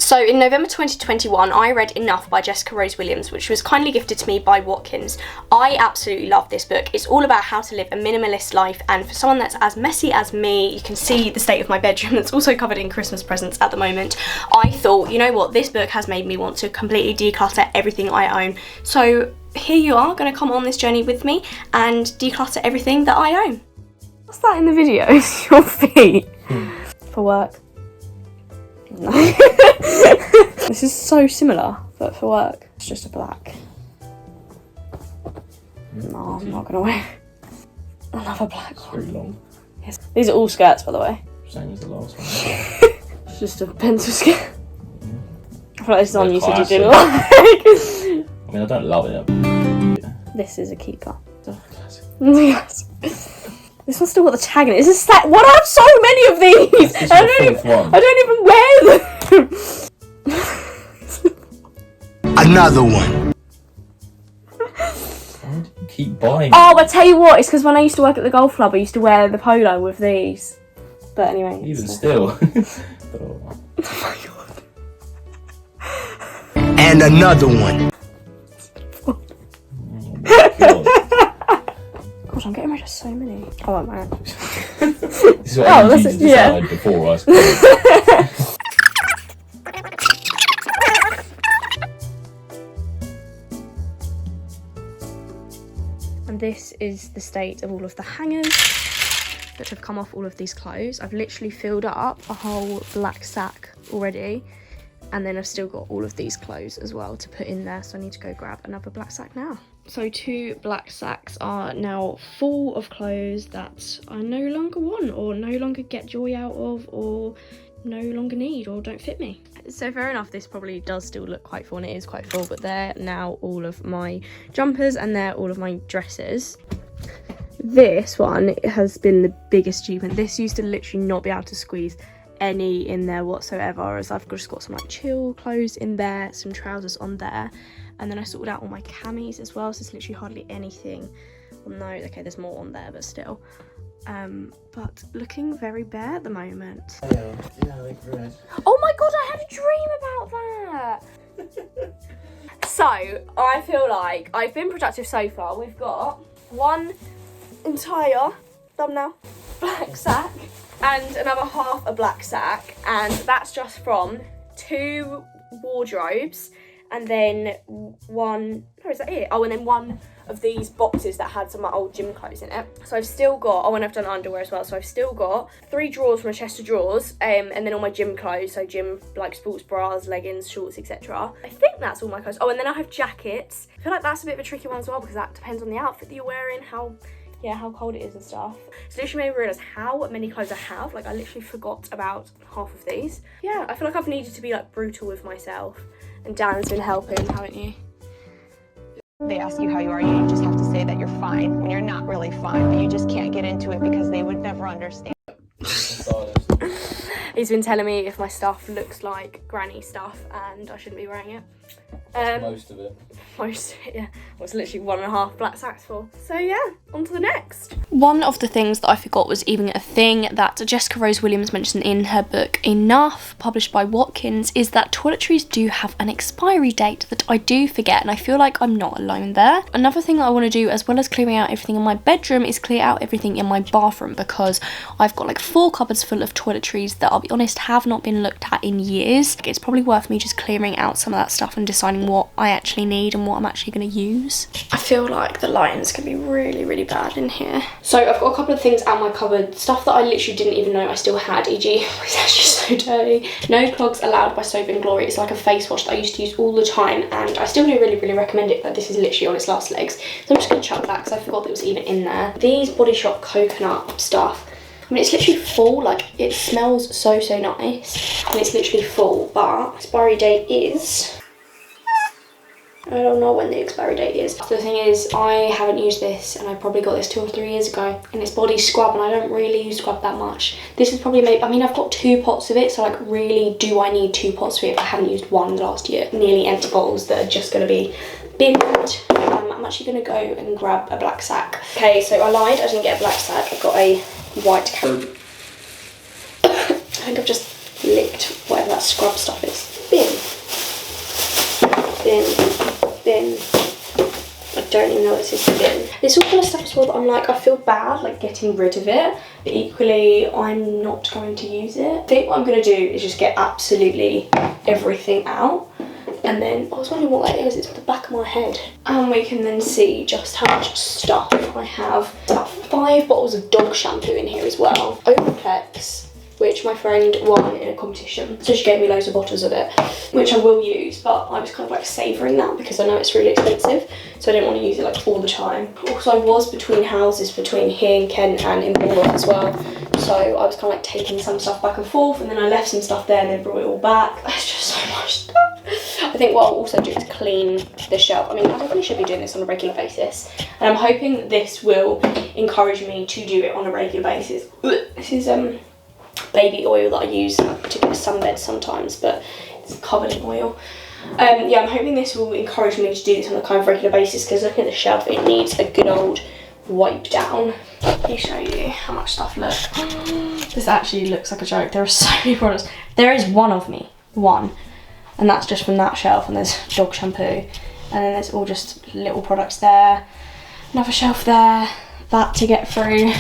So in November 2021, I read Enough by Jessica Rose Williams, which was kindly gifted to me by Watkins. I absolutely love this book. It's all about how to live a minimalist life, and for someone that's as messy as me, you can see the state of my bedroom that's also covered in Christmas presents at the moment. I thought, you know what, this book has made me want to completely declutter everything I own. So here you are, going to come on this journey with me and declutter everything that I own. What's that in the video? Your feet. For work. No. This is so similar, but for work. It's just a black. No, I'm not going to wear another black one. Very long. Yes. These are all skirts, by the way. Same as the last one. It's just a pencil skirt. I feel like this is one you said you classic. didn't like. I mean, I don't love it. This is a keeper. Oh, classic. Yes. This one's still got the tag in it. Is this that? What? I have so many of these. This is your fourth one. I don't even wear them. Another one. Why do you keep buying? Oh, I tell you what. It's because when I used to work at the golf club, I used to wear the polo with these. But anyway. Even still. Oh my god. And another one. Oh my God. God, I'm getting rid of so many. Oh, I'm out. This is what I used to decide before I suppose. And this is the state of all of the hangers that have come off all of these clothes. I've literally filled up a whole black sack already, and then I've still got all of these clothes as well to put in there, so I need to go grab another black sack now. So 2 black sacks are now full of clothes that I no longer want, or no longer get joy out of, or no longer need, or don't fit me. So fair enough, this probably does still look quite full, and it is quite full, but they're now all of my jumpers and they're all of my dresses. This one has been the biggest achievement. This used to literally not be able to squeeze any in there whatsoever, as I've just got some like chill clothes in there, some trousers on there, and then I sorted out all my camis as well, so there's literally hardly anything on those. Okay, there's more on there, but still. But looking very bare at the moment. Yeah, I think red. Oh my god, I had a dream about that! So, I feel like I've been productive so far. We've got one entire thumbnail black sack and another half a black sack, and that's just from 2 wardrobes, and then one, where is that it? Oh, and then one of these boxes that had some of my old gym clothes in it. So I've still got, oh, and I've done underwear as well, so I've still got 3 drawers from a chest of drawers, and then all my gym clothes, so gym, like sports bras, leggings, shorts, etc. I think that's all my clothes. Oh, and then I have jackets. I feel like that's a bit of a tricky one as well, because that depends on the outfit that you're wearing, how cold it is and stuff. So literally made me realise how many clothes I have. Like, I literally forgot about half of these. Yeah, I feel like I've needed to be like brutal with myself, and Dan's been helping, haven't you? They ask you how you are, you just have to say that you're fine when you're not really fine, but you just can't get into it because they would never understand. He's been telling me if my stuff looks like granny stuff and I shouldn't be wearing it. Most of it. Most of it, yeah. Well, it's literally 1.5 black sacks full. So yeah, on to the next. One of the things that I forgot was even a thing that Jessica Rose Williams mentioned in her book Enough, published by Watkins, is that toiletries do have an expiry date that I do forget, and I feel like I'm not alone there. Another thing that I want to do, as well as clearing out everything in my bedroom, is clear out everything in my bathroom, because I've got like 4 cupboards full of toiletries that, I'll be honest, have not been looked at in years. It's probably worth me just clearing out some of that stuff and deciding what I actually need and what I'm actually going to use. I feel like the lighting's going to be really, really bad in here. So I've got a couple of things out my cupboard, stuff that I literally didn't even know I still had, e.g. it's actually so dirty. No Clogs Allowed by Soap and Glory. It's like a face wash that I used to use all the time, and I still do really, really recommend it, but this is literally on its last legs. So I'm just going to chuck that because I forgot that it was even in there. These Body Shop coconut stuff. I mean, it's literally full, like, it smells so, so nice, and it's literally full, but expiry date is... I don't know when the expiry date is. The thing is, I haven't used this, and I probably got this 2 or 3 years ago, and it's body scrub, and I don't really use scrub that much. This is probably maybe, I mean, I've got 2 pots of it, so like, really, do I need 2 pots of it if I haven't used one last year? Nearly empty bottles that are just going to be binned. I'm actually going to go and grab a black sack. Okay, so I lied, I didn't get a black sack, I've got a white cap. I think I've just licked whatever that scrub stuff is. Bin. bin. I don't even know what this is, the bin. This all kind of stuff as well that I'm like, I feel bad like getting rid of it, but equally I'm not going to use it. I think what I'm going to do is just get absolutely everything out. And then, I was wondering what that is, it's at the back of my head. And we can then see just how much stuff I have. It's about 5 bottles of dog shampoo in here as well. Olaplex, which my friend won in a competition. So she gave me loads of bottles of it, which I will use, but I was kind of like savouring that because I know it's really expensive. So I didn't want to use it like all the time. Also, I was between houses, between here in Kent and in Bournemouth as well. So I was kind of like taking some stuff back and forth, and then I left some stuff there and then brought it all back. There's just so much stuff. I think what I'll also do is clean the shelf. I mean, I definitely should be doing this on a regular basis. And I'm hoping that this will encourage me to do it on a regular basis. This is baby oil that I use to get sunbed sometimes, but it's covered in oil. Yeah, I'm hoping this will encourage me to do this on a kind of regular basis, because looking at the shelf, it needs a good old wipe down. Let me show you how much stuff looks. This actually looks like a joke. There are so many products. There is one of me, one. And that's just from that shelf, and there's dog shampoo, and then there's all just little products there, another shelf there, that to get through,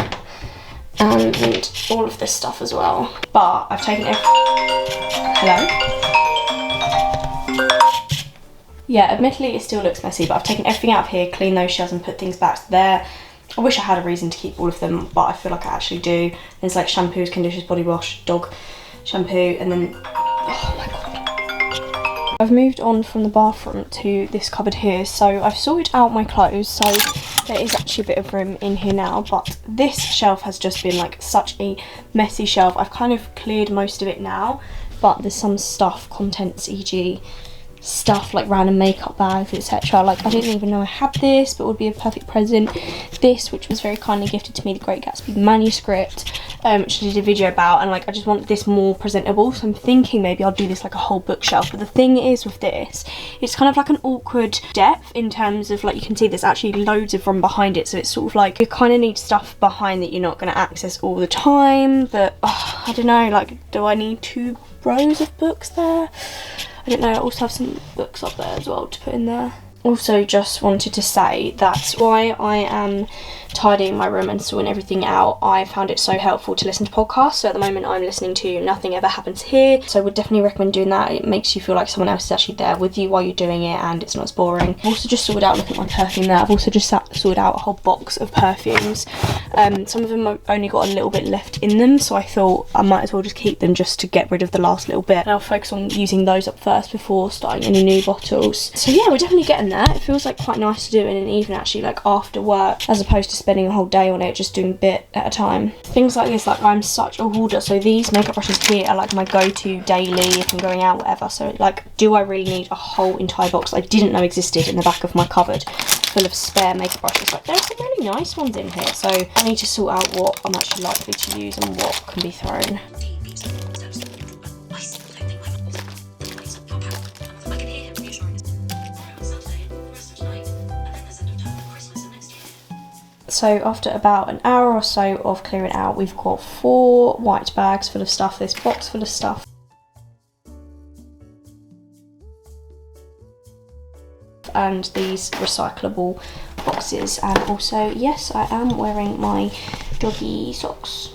and all of this stuff as well. But I've taken it. Hello? Yeah, admittedly it still looks messy, but I've taken everything out of here, cleaned those shelves and put things back there. I wish I had a reason to keep all of them, but I feel like I actually do. There's like shampoos, conditioners, body wash, dog shampoo, and then, oh my god. I've moved on from the bathroom to this cupboard here, so I've sorted out my clothes, so there is actually a bit of room in here now, but this shelf has just been like such a messy shelf. I've kind of cleared most of it now, but there's some stuff, contents, e.g. stuff like random makeup bags, etc. Like, I didn't even know I had this, but it would be a perfect present. This, which was very kindly gifted to me, the Great Gatsby manuscript, which I did a video about, and like I just want this more presentable, so I'm thinking maybe I'll do this like a whole bookshelf. But the thing is with this, it's kind of like an awkward depth in terms of, like, you can see there's actually loads of room behind it, so it's sort of like you kind of need stuff behind that you're not going to access all the time. But I don't know, like, do I need 2 rows of books there? I don't know. I also have some books up there as well to put in there. Also, just wanted to say that while I am tidying my room and sorting everything out, I found it so helpful to listen to podcasts. So at the moment I'm listening to Nothing Ever Happens Here, so I would definitely recommend doing that. It makes you feel like someone else is actually there with you while you're doing it, and it's not as boring. I've also just sorted out, look at my perfume there, I've also just sorted out a whole box of perfumes. Some of them have only got a little bit left in them, so I thought I might as well just keep them just to get rid of the last little bit, and I'll focus on using those up first before starting any new bottles. So yeah, we're definitely getting there. It feels like quite nice to do, and even actually like after work, as opposed to spending a whole day on it, just doing a bit at a time. Things like this, like, I'm such a hoarder, so these makeup brushes here are like my go-to daily if I'm going out, whatever. So like, do I really need a whole entire box I didn't know existed in the back of my cupboard full of spare makeup brushes? Like, there are some really nice ones in here, so I need to sort out what I'm actually likely to use and what can be thrown. So after about an hour or so of clearing out, we've got 4 white bags full of stuff, this box full of stuff, and these recyclable boxes. And also, yes, I am wearing my doggy socks.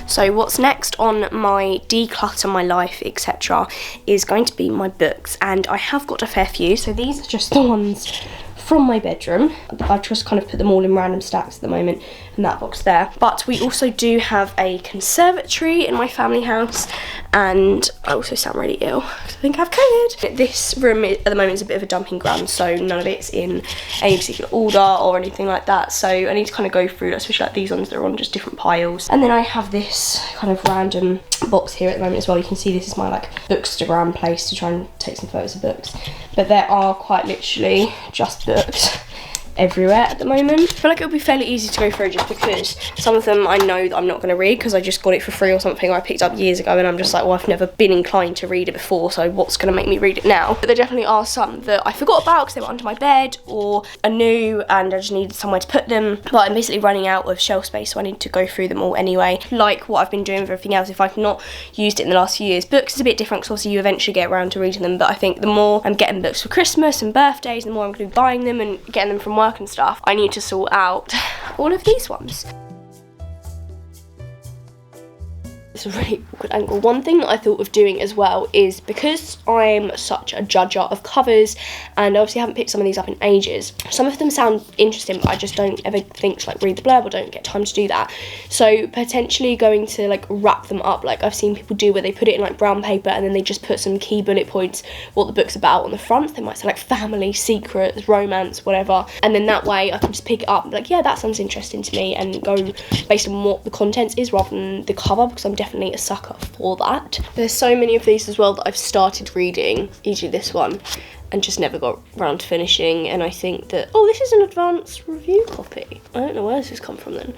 So what's next on my declutter my life, etc. is going to be my books, and I have got a fair few. So these are just the ones from my bedroom. I've just kind of put them all in random stacks at the moment, and that box there. But we also do have a conservatory in my family house, and I also sound really ill because I think I have COVID. This room at the moment is a bit of a dumping ground, so none of it's in any particular order or anything like that. So I need to kind of go through, especially like these ones that are on just different piles. And then I have this kind of random box here at the moment as well. You can see this is my like Bookstagram place to try and take some photos of books. But there are quite literally just books everywhere at the moment. I feel like it would be fairly easy to go through just because some of them I know that I'm not going to read because I just got it for free or something, or I picked up years ago and I'm just like, well, I've never been inclined to read it before, so what's going to make me read it now? But there definitely are some that I forgot about because they were under my bed or are new and I just needed somewhere to put them. But I'm basically running out of shelf space, so I need to go through them all anyway. Like what I've been doing with everything else, if I've not used it in the last few years. Books is a bit different because obviously you eventually get around to reading them, but I think the more I'm getting books for Christmas and birthdays, the more I'm going to be buying them and getting them from work and stuff, I need to sort out all of these ones. It's a really awkward angle. One thing that I thought of doing as well is, because I'm such a judger of covers and obviously I haven't picked some of these up in ages, some of them sound interesting but I just don't ever think to like read the blurb or don't get time to do that. So potentially going to like wrap them up like I've seen people do, where they put it in like brown paper and then they just put some key bullet points what the book's about on the front. They might say like family, secrets, romance, whatever, and then that way I can just pick it up and be like, yeah, that sounds interesting to me, and go based on what the contents is rather than the cover, because I'm definitely a sucker for that. There's so many of these as well that I've started reading, e.g. this one, and just never got around to finishing, and I think that, oh, this is an advanced review copy. I don't know where this has come from then.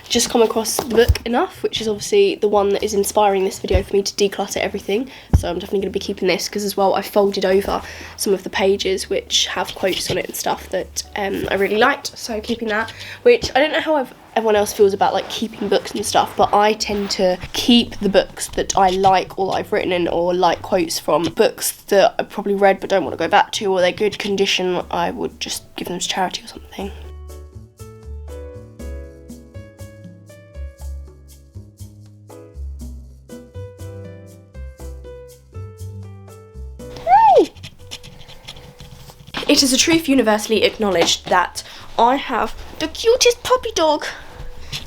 Just come across the book enough, which is obviously the one that is inspiring this video for me to declutter everything, so I'm definitely going to be keeping this, because as well I folded over some of the pages which have quotes on it and stuff that I really liked, so keeping that. Which I don't know how everyone else feels about like keeping books and stuff, but I tend to keep the books that I like or that I've written in, or like quotes from books that I probably read but don't want to go back to, or they're good condition. I would just give them to charity or something. It is a truth universally acknowledged that I have the cutest puppy dog.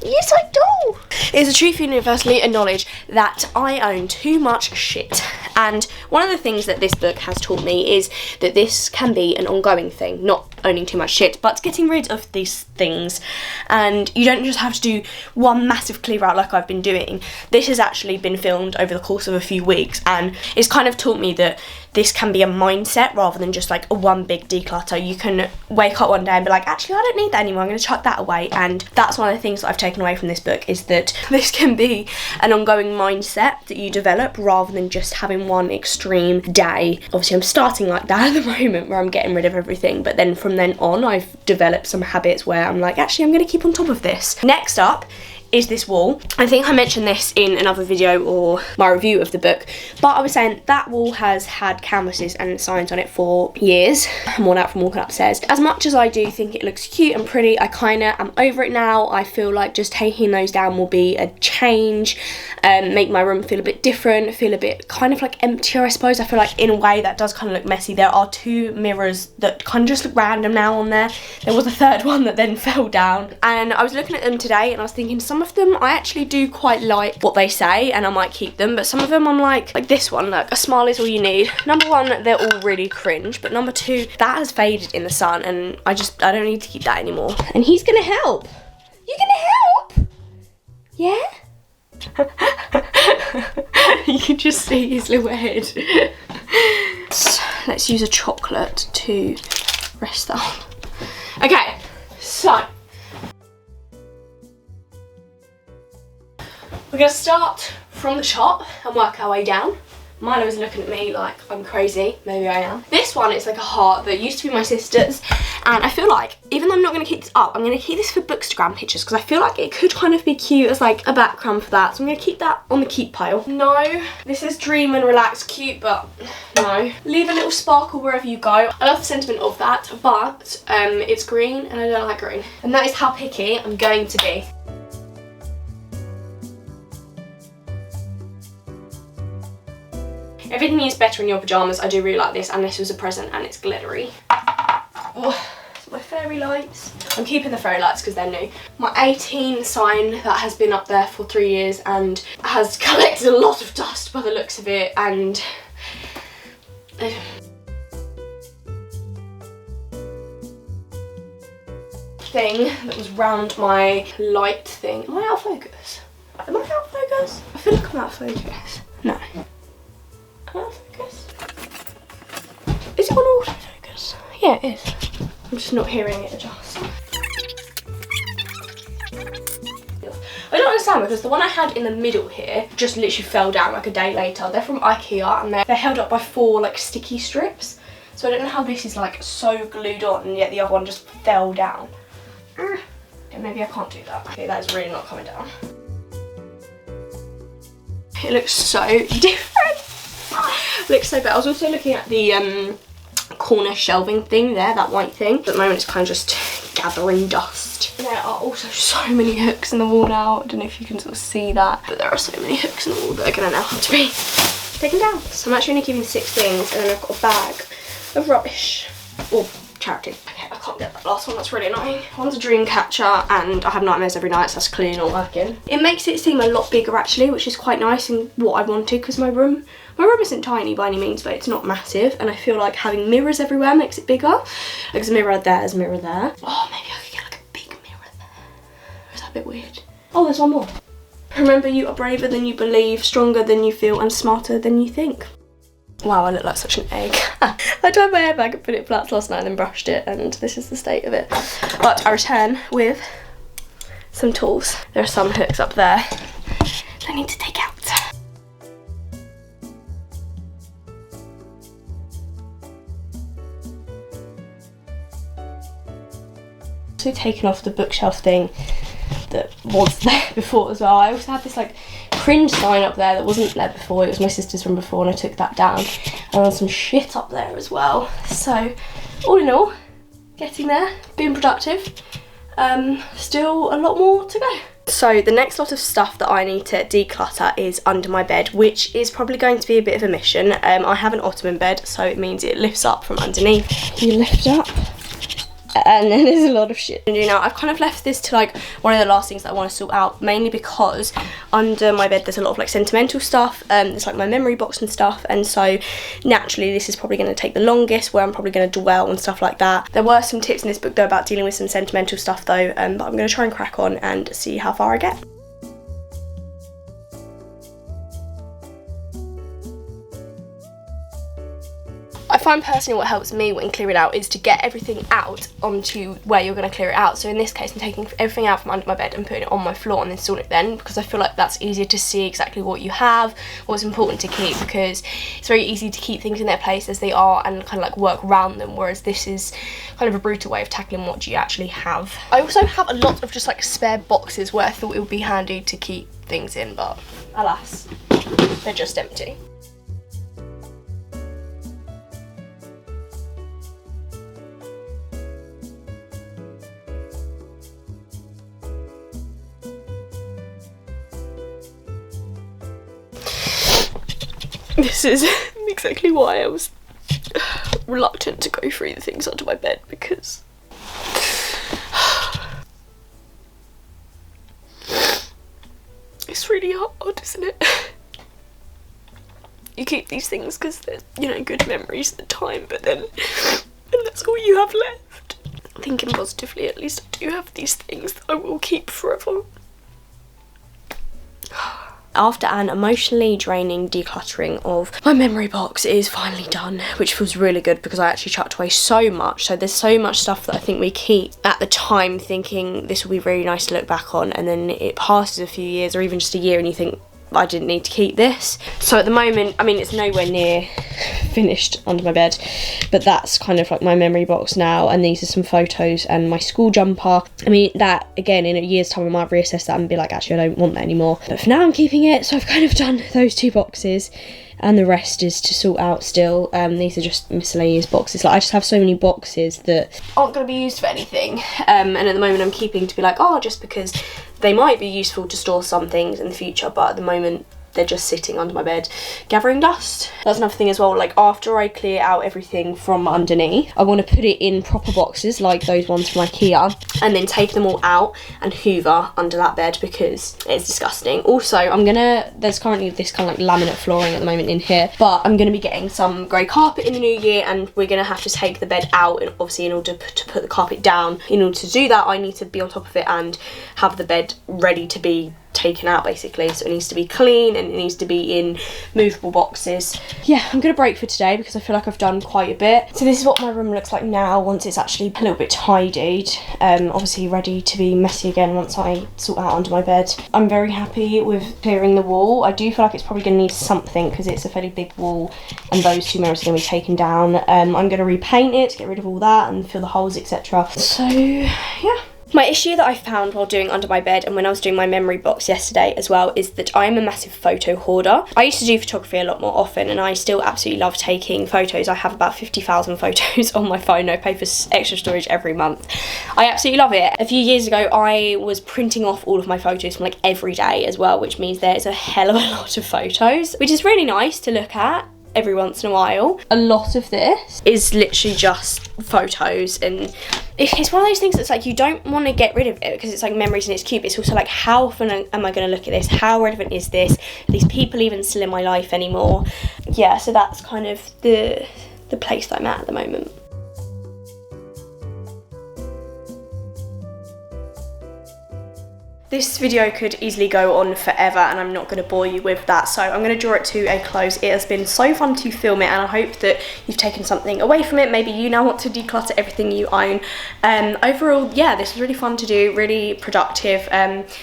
Yes, I do. It is a truth universally acknowledged that I own too much shit. And one of the things that this book has taught me is that this can be an ongoing thing, not owning too much shit, but getting rid of these things. And you don't just have to do one massive clear out like I've been doing. This has actually been filmed over the course of a few weeks, and it's kind of taught me that this can be a mindset rather than just like a one big declutter. You can wake up one day and be like, actually I don't need that anymore, I'm going to chuck that away. And that's one of the things that I've taken away from this book, is that this can be an ongoing mindset that you develop rather than just having one extreme day. Obviously I'm starting like that at the moment where I'm getting rid of everything, but then from then on I've developed some habits where I'm like, actually I'm going to keep on top of this. Next up is this wall. I think I mentioned this in another video or my review of the book, but I was saying that wall has had canvases and signs on it for years. I'm worn out from walking upstairs. As much as I do think it looks cute and pretty, I kind of am over it now. I feel like just taking those down will be a change, make my room feel a bit different, feel a bit kind of like emptier, I suppose. I feel like in a way that does kind of look messy. There are two mirrors that kind of just look random now on there. There was a third one that then fell down, and I was looking at them today and I was thinking some of them I actually do quite like what they say and I might keep them, but some of them I'm like this one, look, a smile is all you need. Number one, they're all really cringe, but number two, that has faded in the sun and I don't need to keep that anymore. And he's gonna help. You gonna help? Yeah? You can just see his little head. Let's use a chocolate to rest that on. Okay, so we're going to start from the top and work our way down. Milo's looking at me like I'm crazy. Maybe I am. This one is like a heart that used to be my sister's, and I feel like, even though I'm not going to keep this up, I'm going to keep this for Bookstagram pictures because I feel like it could kind of be cute as like a background for that. So I'm going to keep that on the keep pile. No, this is dream and relax cute, but no. Leave a little sparkle wherever you go. I love the sentiment of that, but it's green and I don't like green. And that is how picky I'm going to be. Everything is better in your pyjamas. I do really like this, and this was a present and it's glittery. Oh, my fairy lights. I'm keeping the fairy lights because they're new. My 18 sign that has been up there for 3 years and has collected a lot of dust by the looks of it, and thing that was round my light thing. Am I out of focus? Am I out of focus? I feel like I'm out of focus. No. Am I out of focus? Is it on autofocus? Yeah, it is. I'm just not hearing it adjust. I don't understand because the one I had in the middle here just literally fell down like a day later. They're from IKEA and they're held up by 4 like sticky strips. So I don't know how this is like so glued on and yet the other one just fell down. Okay, maybe I can't do that. Okay, that is really not coming down. It looks so different. It looks so bad. I was also looking at the corner shelving thing there, that white thing. At the moment it's kind of just gathering dust. There are also so many hooks in the wall now. I don't know if you can sort of see that, but there are so many hooks in the wall that are going to now have to be taken down. So I'm actually only keeping 6 things and then I've got a bag of rubbish. Or charity. Okay, I can't get that last one, that's really annoying. One's a dream catcher and I have nightmares every night, so that's clearly not working. It makes it seem a lot bigger actually, which is quite nice and what I wanted because my room isn't tiny by any means, but it's not massive, and I feel like having mirrors everywhere makes it bigger. Like there's a mirror there, there's a mirror there. Oh, maybe I could get like a big mirror there. Or is that a bit weird? Oh, there's one more. Remember, you are braver than you believe, stronger than you feel, and smarter than you think. Wow, I look like such an egg. I tied my hair back and put it flat last night and then brushed it, and this is the state of it. But I return with some tools. There are some hooks up there that I need to take out. So taken off the bookshelf thing that was there before as well. I also had this like cringe sign up there that wasn't there before. It was my sister's from before and I took that down. And there's some shit up there as well. So all in all, getting there, being productive. Still a lot more to go. So the next lot of stuff that I need to declutter is under my bed, which is probably going to be a bit of a mission. I have an ottoman bed, so it means it lifts up from underneath. You lift up. And then there's a lot of shit. And you know, I've kind of left this to like one of the last things that I want to sort out, mainly because under my bed there's a lot of like sentimental stuff. There's like my memory box and stuff, and so naturally this is probably going to take the longest, where I'm probably going to dwell and stuff like that. There were some tips in this book though about dealing with some sentimental stuff though, but I'm going to try and crack on and see how far I get. I find personally what helps me when clearing out is to get everything out onto where you're going to clear it out. So in this case I'm taking everything out from under my bed and putting it on my floor and then storing it then, because I feel like that's easier to see exactly what you have, what's important to keep, because it's very easy to keep things in their place as they are and kind of like work around them, whereas this is kind of a brutal way of tackling what you actually have. I also have a lot of just like spare boxes where I thought it would be handy to keep things in, but alas, they're just empty. This is exactly why I was reluctant to go through the things under my bed, because it's really hard, isn't it? You keep these things because they're, you know, good memories at the time, but then and that's all you have left. Thinking positively, at least I do have these things that I will keep forever. After an emotionally draining decluttering of my memory box, it is finally done, which feels really good because I actually chucked away so much. So there's so much stuff that I think we keep at the time thinking this will be really nice to look back on, and then it passes a few years or even just a year and you think, I didn't need to keep this. So at the moment, I mean, it's nowhere near finished under my bed, but that's kind of like my memory box now, and these are some photos and my school jumper. I mean, that again in a year's time I might reassess that and be like, actually I don't want that anymore, but for now I'm keeping it. So I've kind of done those 2 boxes and the rest is to sort out still. These are just miscellaneous boxes. Like I just have so many boxes that aren't going to be used for anything, and at the moment I'm keeping to be like, oh, just because they might be useful to store some things in the future, but at the moment they're just sitting under my bed gathering dust. That's another thing as well, like after I clear out everything from underneath, I want to put it in proper boxes like those ones from IKEA, and then take them all out and hoover under that bed because it's disgusting. Also, there's currently this kind of like laminate flooring at the moment in here, but I'm going to be getting some grey carpet in the new year, and we're going to have to take the bed out, and obviously in order to put the carpet down. In order to do that, I need to be on top of it and have the bed ready to be taken out basically, so it needs to be clean and it needs to be in movable boxes. Yeah, I'm gonna break for today because I feel like I've done quite a bit. So this is what my room looks like now once it's actually a little bit tidied. Obviously ready to be messy again once I sort out under my bed. I'm very happy with clearing the wall. I do feel like it's probably gonna need something because it's a fairly big wall and those two mirrors are gonna be taken down. I'm gonna repaint it to get rid of all that and fill the holes, etc. So yeah. My issue that I found while doing under my bed and when I was doing my memory box yesterday as well is that I'm a massive photo hoarder. I used to do photography a lot more often and I still absolutely love taking photos. I have about 50,000 photos on my phone. I pay for extra storage every month. I absolutely love it. A few years ago I was printing off all of my photos from like every day as well, which means there's a hell of a lot of photos, which is really nice to look at every once in a while. A lot of this is literally just photos, and it's one of those things that's like you don't want to get rid of it because it's like memories and it's cute, but it's also like how often am I going to look at this? How relevant is this? Are these people even still in my life anymore? Yeah, so that's kind of the place that I'm at the moment. This video could easily go on forever and I'm not going to bore you with that, so I'm going to draw it to a close. It has been so fun to film it and I hope that you've taken something away from it. Maybe you now want to declutter everything you own. Overall, yeah, this was really fun to do, really productive.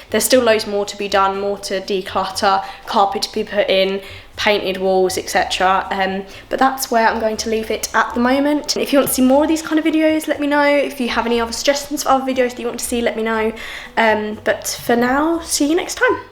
There's still loads more to be done, more to declutter, carpet to be put in, painted walls, etc. But that's where I'm going to leave it at the moment. If you want to see more of these kind of videos, let me know. If you have any other suggestions for other videos that you want to see, let me know. But for now, see you next time.